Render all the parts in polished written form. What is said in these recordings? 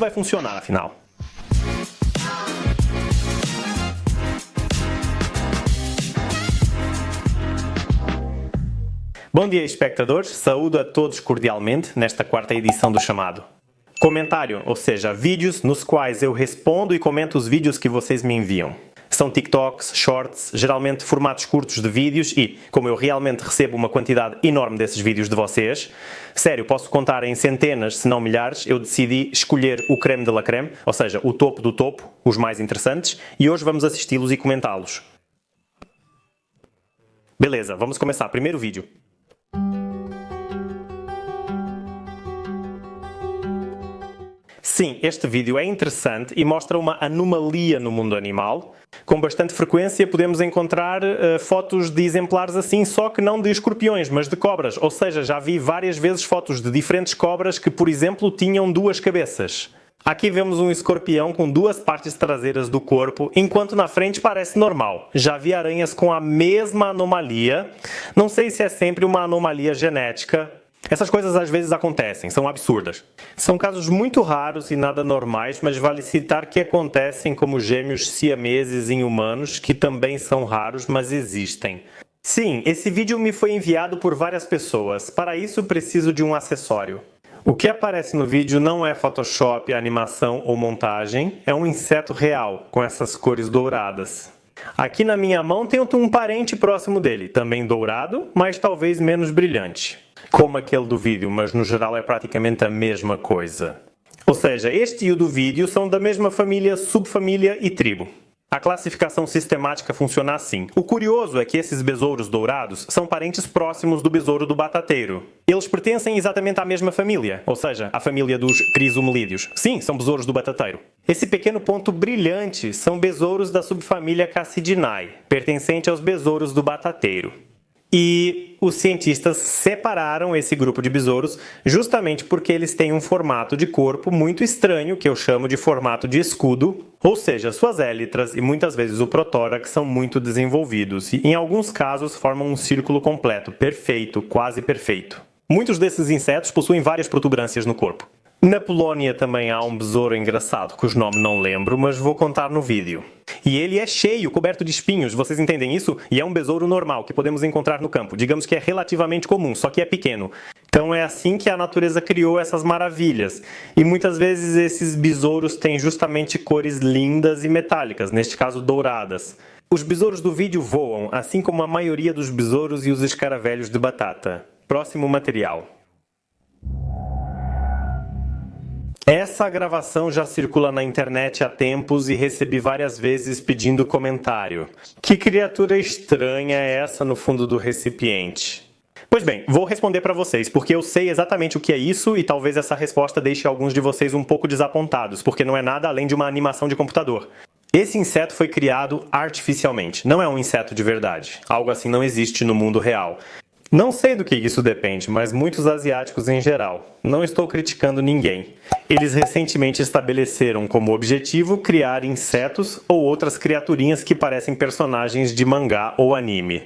vai funcionar, afinal? Bom dia, espectadores. Saúdo a todos cordialmente nesta quarta edição do Chamado. Comentário, ou seja, vídeos nos quais eu respondo e comento os vídeos que vocês me enviam. São TikToks, Shorts, geralmente formatos curtos de vídeos e, como eu realmente recebo uma quantidade enorme desses vídeos de vocês, sério, posso contar em centenas, se não milhares, eu decidi escolher o creme de la creme, ou seja, o topo do topo, os mais interessantes, e hoje vamos assisti-los e comentá-los. Beleza, vamos começar. Primeiro vídeo. Sim, este vídeo é interessante e mostra uma anomalia no mundo animal. Com bastante frequência podemos encontrar fotos de exemplares assim, só que não de escorpiões, mas de cobras. Ou seja, já vi várias vezes fotos de diferentes cobras que, por exemplo, tinham duas cabeças. Aqui vemos um escorpião com duas partes traseiras do corpo, enquanto na frente parece normal. Já vi aranhas com a mesma anomalia. Não sei se é sempre uma anomalia genética. Essas coisas às vezes acontecem, são absurdas. São casos muito raros e nada normais, mas vale citar que acontecem como gêmeos siameses em humanos, que também são raros, mas existem. Sim, esse vídeo me foi enviado por várias pessoas. Para isso preciso de um acessório. O que aparece no vídeo não é Photoshop, animação ou montagem, é um inseto real, com essas cores douradas. Aqui na minha mão tem um parente próximo dele, também dourado, mas talvez menos brilhante. Como aquele do vídeo, mas no geral é praticamente a mesma coisa. Ou seja, este e o do vídeo são da mesma família, subfamília e tribo. A classificação sistemática funciona assim. O curioso é que esses besouros dourados são parentes próximos do besouro do batateiro. Eles pertencem exatamente à mesma família, ou seja, à família dos crisomelídeos. Sim, são besouros do batateiro. Esse pequeno ponto brilhante são besouros da subfamília Cassidinae, pertencente aos besouros do batateiro. E os cientistas separaram esse grupo de besouros justamente porque eles têm um formato de corpo muito estranho, que eu chamo de formato de escudo, ou seja, suas élitras e muitas vezes o protórax são muito desenvolvidos e em alguns casos formam um círculo completo, perfeito, quase perfeito. Muitos desses insetos possuem várias protuberâncias no corpo. Na Polónia também há um besouro engraçado, cujo nome não lembro, mas vou contar no vídeo. E ele é cheio, coberto de espinhos, vocês entendem isso? E é um besouro normal, que podemos encontrar no campo. Digamos que é relativamente comum, só que é pequeno. Então é assim que a natureza criou essas maravilhas. E muitas vezes esses besouros têm justamente cores lindas e metálicas, neste caso douradas. Os besouros do vídeo voam, assim como a maioria dos besouros e os escaravelhos de batata. Próximo material. Essa gravação já circula na internet há tempos e recebi várias vezes pedindo comentário. Que criatura estranha é essa no fundo do recipiente? Pois bem, vou responder para vocês, porque eu sei exatamente o que é isso e talvez essa resposta deixe alguns de vocês um pouco desapontados, porque não é nada além de uma animação de computador. Esse inseto foi criado artificialmente, não é um inseto de verdade. Algo assim não existe no mundo real. Não sei do que isso depende, mas muitos asiáticos em geral. Não estou criticando ninguém. Eles recentemente estabeleceram como objetivo criar insetos ou outras criaturinhas que parecem personagens de mangá ou anime.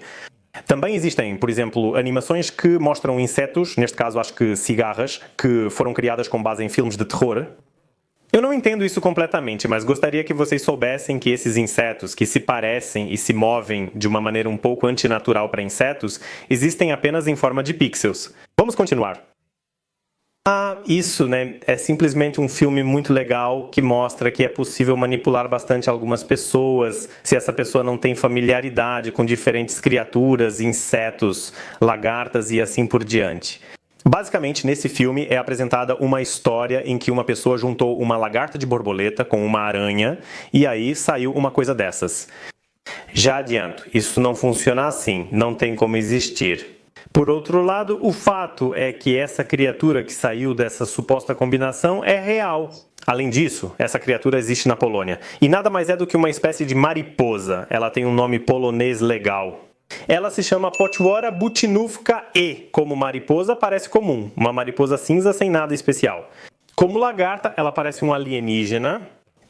Também existem, por exemplo, animações que mostram insetos, neste caso acho que cigarras, que foram criadas com base em filmes de terror. Eu não entendo isso completamente, mas gostaria que vocês soubessem que esses insetos, que se parecem e se movem de uma maneira um pouco antinatural para insetos, existem apenas em forma de pixels. Vamos continuar. Isso, né? É simplesmente um filme muito legal que mostra que é possível manipular bastante algumas pessoas, se essa pessoa não tem familiaridade com diferentes criaturas, insetos, lagartas e assim por diante. Basicamente, nesse filme é apresentada uma história em que uma pessoa juntou uma lagarta de borboleta com uma aranha e aí saiu uma coisa dessas. Já adianto, isso não funciona assim, não tem como existir. Por outro lado, o fato é que essa criatura que saiu dessa suposta combinação é real. Além disso, essa criatura existe na Polônia e nada mais é do que uma espécie de mariposa. Ela tem um nome polonês legal. Ela se chama Potwora butinówka e, como mariposa, parece comum, uma mariposa cinza sem nada especial. Como lagarta, ela parece um alienígena.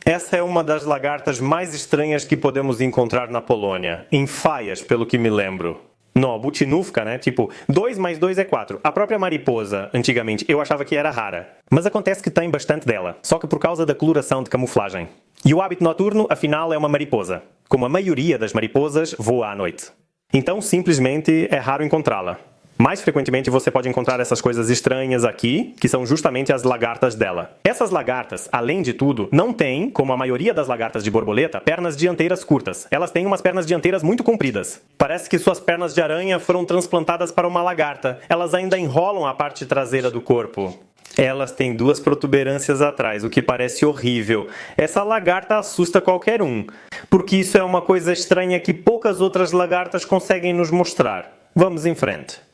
Essa é uma das lagartas mais estranhas que podemos encontrar na Polônia, em Faias, pelo que me lembro. No, butinufka, né? Tipo, 2 mais 2 é 4. A própria mariposa, antigamente, eu achava que era rara. Mas acontece que tem bastante dela, só que por causa da coloração de camuflagem. E o hábito noturno, afinal, é uma mariposa. Como a maioria das mariposas, voa à noite. Então, simplesmente, é raro encontrá-la. Mais frequentemente você pode encontrar essas coisas estranhas aqui, que são justamente as lagartas dela. Essas lagartas, além de tudo, não têm, como a maioria das lagartas de borboleta, pernas dianteiras curtas. Elas têm umas pernas dianteiras muito compridas. Parece que suas pernas de aranha foram transplantadas para uma lagarta. Elas ainda enrolam a parte traseira do corpo. Elas têm 2 protuberâncias atrás, o que parece horrível. Essa lagarta assusta qualquer um, porque isso é uma coisa estranha que poucas outras lagartas conseguem nos mostrar. Vamos em frente.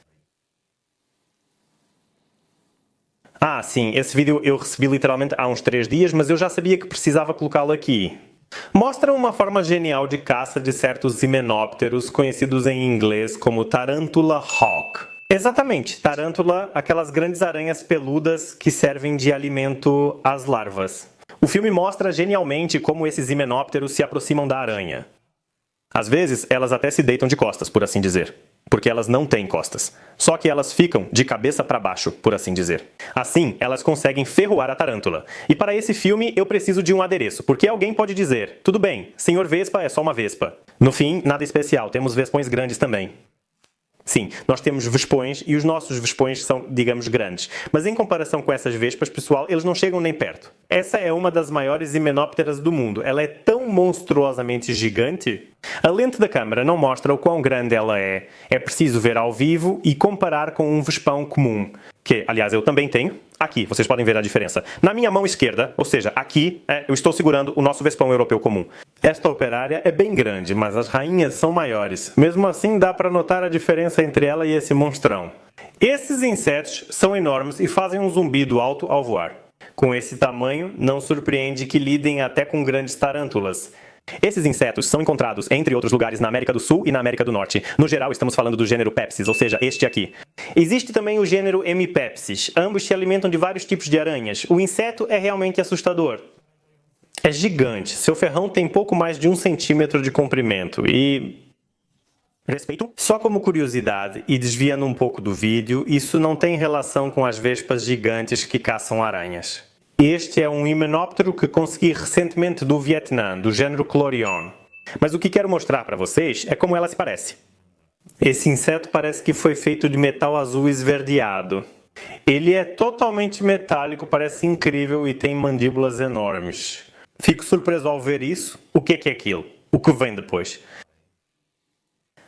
Ah, sim, esse vídeo eu recebi literalmente há uns 3 dias, mas eu já sabia que precisava colocá-lo aqui. Mostra uma forma genial de caça de certos himenópteros, conhecidos em inglês como Tarantula hawk. Exatamente, tarântula, aquelas grandes aranhas peludas que servem de alimento às larvas. O filme mostra genialmente como esses himenópteros se aproximam da aranha. Às vezes, elas até se deitam de costas, por assim dizer. Porque elas não têm costas. Só que elas ficam de cabeça para baixo, por assim dizer. Assim, elas conseguem ferroar a tarântula. E para esse filme, eu preciso de um adereço, porque alguém pode dizer, tudo bem, senhor Vespa é só uma vespa. No fim, nada especial, temos vespões grandes também. Sim, nós temos vespões e os nossos vespões são, digamos, grandes. Mas em comparação com essas vespas, pessoal, eles não chegam nem perto. Essa é uma das maiores himenópteras do mundo. Ela é tão monstruosamente gigante. A lente da câmera não mostra o quão grande ela é. É preciso ver ao vivo e comparar com um vespão comum. Que, aliás, eu também tenho. Aqui, vocês podem ver a diferença. Na minha mão esquerda, ou seja, aqui, eu estou segurando o nosso vespão europeu comum. Esta operária é bem grande, mas as rainhas são maiores. Mesmo assim, dá para notar a diferença entre ela e esse monstrão. Esses insetos são enormes e fazem um zumbido alto ao voar. Com esse tamanho, não surpreende que lidem até com grandes tarântulas. Esses insetos são encontrados, entre outros lugares, na América do Sul e na América do Norte. No geral, estamos falando do gênero Pepsis, ou seja, este aqui. Existe também o gênero Hemipepsis. Ambos se alimentam de vários tipos de aranhas. O inseto é realmente assustador. É gigante. Seu ferrão tem pouco mais de 1 centímetro de comprimento e... Respeito? Só como curiosidade, e desviando um pouco do vídeo, isso não tem relação com as vespas gigantes que caçam aranhas. Este é um himenóptero que consegui recentemente do Vietnã, do gênero Chlorion. Mas o que quero mostrar para vocês é como ela se parece. Esse inseto parece que foi feito de metal azul esverdeado. Ele é totalmente metálico, parece incrível e tem mandíbulas enormes. Fico surpreso ao ver isso. O que é aquilo? O que vem depois?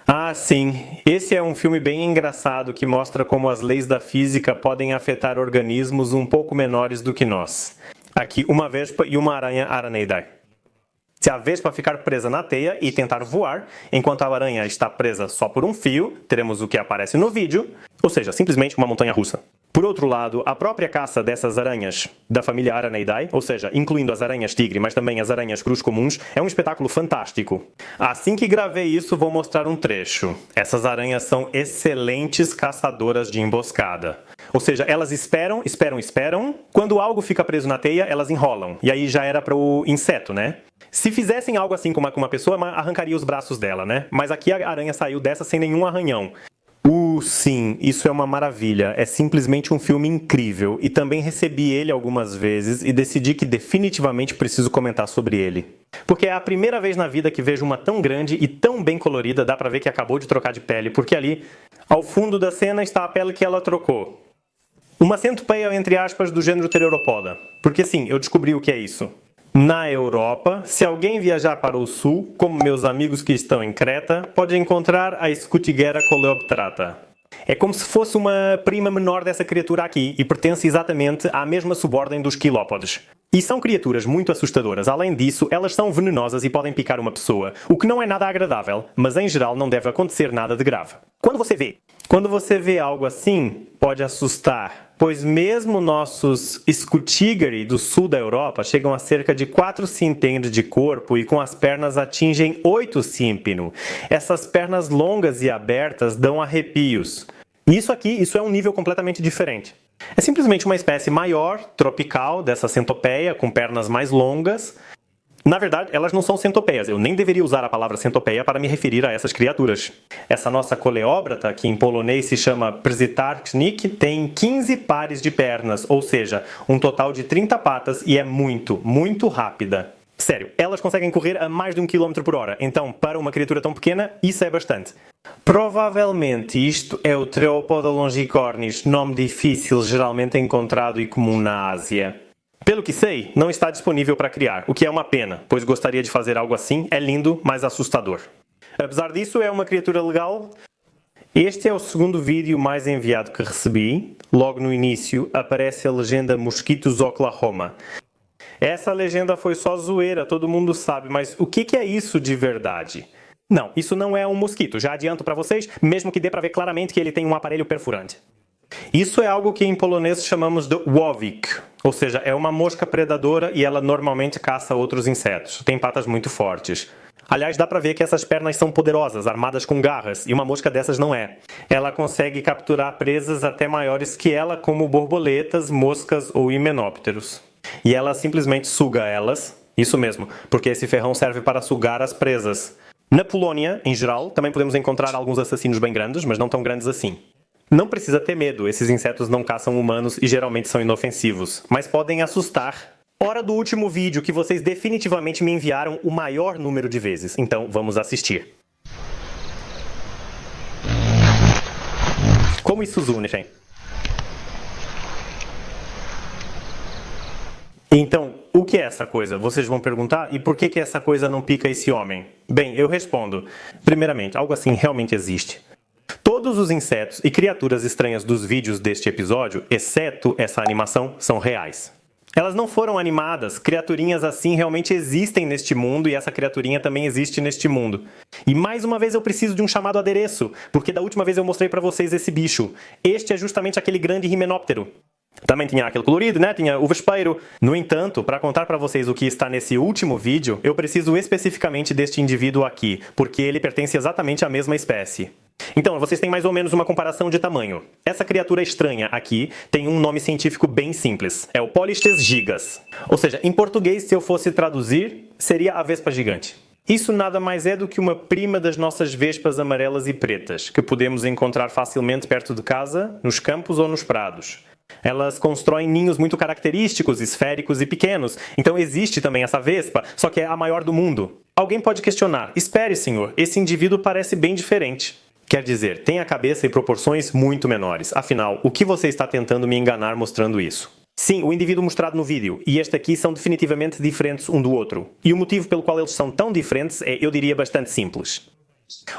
Ah, sim. Esse é um filme bem engraçado que mostra como as leis da física podem afetar organismos um pouco menores do que nós. Aqui, uma vespa e uma aranha Araneidae. Se a vespa ficar presa na teia e tentar voar, enquanto a aranha está presa só por um fio, teremos o que aparece no vídeo, ou seja, simplesmente uma montanha-russa. Por outro lado, a própria caça dessas aranhas da família Araneidae, ou seja, incluindo as aranhas tigre, mas também as aranhas cruz comuns, é um espetáculo fantástico. Assim que gravei isso, vou mostrar um trecho. Essas aranhas são excelentes caçadoras de emboscada. Ou seja, elas esperam. Quando algo fica preso na teia, elas enrolam. E aí já era para o inseto, né? Se fizessem algo assim com uma pessoa, arrancaria os braços dela, né? Mas aqui a aranha saiu dessa sem nenhum arranhão. Sim, isso é uma maravilha. É simplesmente um filme incrível. E também recebi ele algumas vezes e decidi que definitivamente preciso comentar sobre ele. Porque é a primeira vez na vida que vejo uma tão grande e tão bem colorida, dá pra ver que acabou de trocar de pele, porque ali, ao fundo da cena, está a pele que ela trocou. Uma centopeia, entre aspas, do gênero Pteropoda. Porque sim, eu descobri o que é isso. Na Europa, se alguém viajar para o sul, como meus amigos que estão em Creta, pode encontrar a Scutiguera coleoptrata. É como se fosse uma prima menor dessa criatura aqui e pertence exatamente à mesma subordem dos quilópodes. E são criaturas muito assustadoras. Além disso, elas são venenosas e podem picar uma pessoa, o que não é nada agradável, mas em geral não deve acontecer nada de grave. Quando você vê algo assim, pode assustar, pois mesmo nossos Scutigeri do sul da Europa chegam a cerca de 4 centímetros de corpo e com as pernas atingem 8 centímetros. Essas pernas longas e abertas dão arrepios. Isso é um nível completamente diferente. É simplesmente uma espécie maior, tropical, dessa centopeia, com pernas mais longas, Na verdade, elas não são centopeias. Eu nem deveria usar a palavra centopeia para me referir a essas criaturas. Essa nossa coleóbrata, que em polonês se chama Przytarcznik, tem 15 pares de pernas, ou seja, um total de 30 patas e é muito, muito rápida. Sério, elas conseguem correr a mais de 1 km por hora, então para uma criatura tão pequena, isso é bastante. Provavelmente isto é o Triopoda longicornis, nome difícil geralmente encontrado e comum na Ásia. Pelo que sei, não está disponível para criar, o que é uma pena, pois gostaria de fazer algo assim, é lindo, mas assustador. Apesar disso, é uma criatura legal. Este é o segundo vídeo mais enviado que recebi. Logo no início aparece a legenda Mosquitos Oklahoma. Essa legenda foi só zoeira, todo mundo sabe, mas o que é isso de verdade? Não, isso não é um mosquito, já adianto para vocês, mesmo que dê para ver claramente que ele tem um aparelho perfurante. Isso é algo que em polonês chamamos de łowik, ou seja, é uma mosca predadora e ela normalmente caça outros insetos. Tem patas muito fortes. Aliás, dá pra ver que essas pernas são poderosas, armadas com garras, e uma mosca dessas não é. Ela consegue capturar presas até maiores que ela, como borboletas, moscas ou himenópteros. E ela simplesmente suga elas, isso mesmo, porque esse ferrão serve para sugar as presas. Na Polônia, em geral, também podemos encontrar alguns assassinos bem grandes, mas não tão grandes assim. Não precisa ter medo, esses insetos não caçam humanos e geralmente são inofensivos, mas podem assustar. Hora do último vídeo que vocês definitivamente me enviaram o maior número de vezes, então vamos assistir. Como isso zune, gente? Então, o que é essa coisa? Vocês vão perguntar, e por que essa coisa não pica esse homem? Bem, eu respondo. Primeiramente, algo assim realmente existe. Todos os insetos e criaturas estranhas dos vídeos deste episódio, exceto essa animação, são reais. Elas não foram animadas, criaturinhas assim realmente existem neste mundo e essa criaturinha também existe neste mundo. E mais uma vez eu preciso de um chamado adereço, porque da última vez eu mostrei pra vocês esse bicho. Este é justamente aquele grande himenóptero. Também tinha aquele colorido, né? Tinha o vespeiro. No entanto, para contar para vocês o que está nesse último vídeo, eu preciso especificamente deste indivíduo aqui, porque ele pertence exatamente à mesma espécie. Então, vocês têm mais ou menos uma comparação de tamanho. Essa criatura estranha aqui tem um nome científico bem simples. É o Polistes gigas. Ou seja, em português, se eu fosse traduzir, seria a vespa gigante. Isso nada mais é do que uma prima das nossas vespas amarelas e pretas, que podemos encontrar facilmente perto de casa, nos campos ou nos prados. Elas constroem ninhos muito característicos, esféricos e pequenos. Então existe também essa vespa, só que é a maior do mundo. Alguém pode questionar, espere senhor, esse indivíduo parece bem diferente. Quer dizer, tem a cabeça e proporções muito menores. Afinal, o que você está tentando me enganar mostrando isso? Sim, o indivíduo mostrado no vídeo e este aqui são definitivamente diferentes um do outro. E o motivo pelo qual eles são tão diferentes é, eu diria, bastante simples.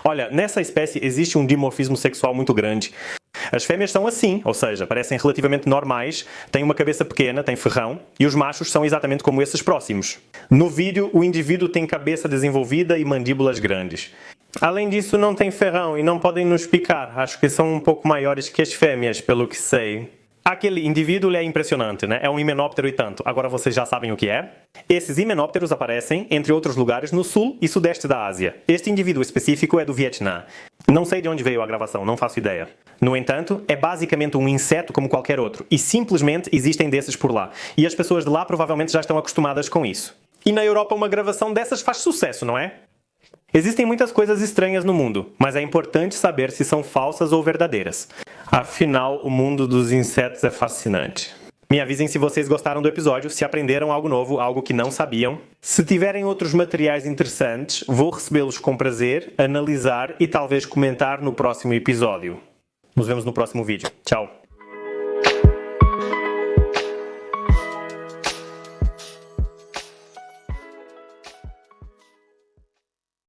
Olha, nessa espécie existe um dimorfismo sexual muito grande. As fêmeas são assim, ou seja, parecem relativamente normais, têm uma cabeça pequena, têm ferrão, e os machos são exatamente como esses próximos. No vídeo, o indivíduo tem cabeça desenvolvida e mandíbulas grandes. Além disso, não tem ferrão e não podem nos picar. Acho que são um pouco maiores que as fêmeas, pelo que sei. Aquele indivíduo é impressionante, né? É um himenóptero e tanto. Agora vocês já sabem o que é? Esses himenópteros aparecem, entre outros lugares, no sul e sudeste da Ásia. Este indivíduo específico é do Vietnã. Não sei de onde veio a gravação, não faço ideia. No entanto, é basicamente um inseto como qualquer outro. E simplesmente existem desses por lá. E as pessoas de lá provavelmente já estão acostumadas com isso. E na Europa uma gravação dessas faz sucesso, não é? Existem muitas coisas estranhas no mundo, mas é importante saber se são falsas ou verdadeiras. Afinal, o mundo dos insetos é fascinante. Me avisem se vocês gostaram do episódio, se aprenderam algo novo, algo que não sabiam. Se tiverem outros materiais interessantes, vou recebê-los com prazer, analisar e talvez comentar no próximo episódio. Nos vemos no próximo vídeo. Tchau!